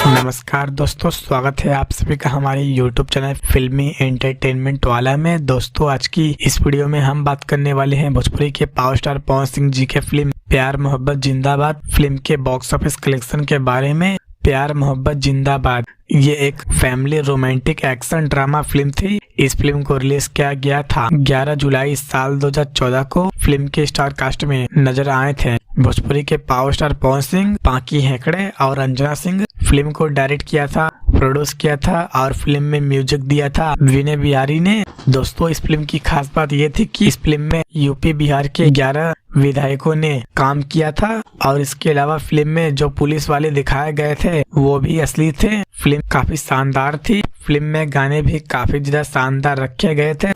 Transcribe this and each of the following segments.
नमस्कार दोस्तों, स्वागत है आप सभी का हमारे YouTube चैनल फिल्मी एंटरटेनमेंट वाला में। दोस्तों, आज की इस वीडियो में हम बात करने वाले हैं भोजपुरी के पावर स्टार पवन सिंह जी के फिल्म प्यार मोहब्बत जिंदाबाद फिल्म के बॉक्स ऑफिस कलेक्शन के बारे में। प्यार मोहब्बत जिंदाबाद ये एक family romantic action drama film थी। इस फिल्म को रिलीज किया गया था 11 जुलाई साल 2014 को। फिल्म के स्टार कास्ट में नजर आए थे भोजपुरी के पावर स्टार पवन सिंह, पांकी हेकड़े और अंजना सिंह। फिल्म को डायरेक्ट किया था, प्रोड्यूस किया था और फिल्म में म्यूजिक दिया था विनय बिहारी ने। दोस्तों, इस फिल्म की खास बात ये थी कि इस फिल्म में यूपी बिहार के 11 विधायकों ने काम किया था और इसके अलावा फिल्म में जो पुलिस वाले दिखाए गए थे वो भी असली थे। फिल्म काफी शानदार थी। फिल्म में गाने भी काफी ज्यादा शानदार रखे गए थे।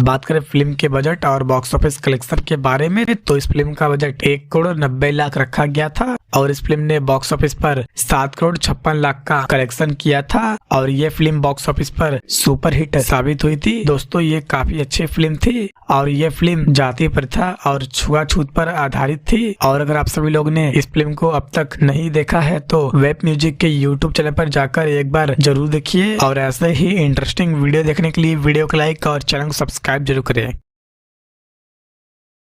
बात करें फिल्म के बजट और बॉक्स ऑफिस कलेक्शन के बारे में, तो इस फिल्म का बजट 1,90,00,000 रखा गया था और इस फिल्म ने बॉक्स ऑफिस पर 7,56,00,000 का कलेक्शन किया था और ये फिल्म बॉक्स ऑफिस पर सुपर हिट साबित हुई थी। दोस्तों, ये काफी अच्छी फिल्म थी और ये फिल्म जाति प्रथा और छुआछूत पर आधारित थी। और अगर आप सभी लोग ने इस फिल्म को अब तक नहीं देखा है तो वेब म्यूजिक के YouTube चैनल पर जाकर एक बार जरूर देखिए और ऐसे ही इंटरेस्टिंग वीडियो देखने के लिए वीडियो को लाइक और चैनल को सब्सक्राइब जरूर करें।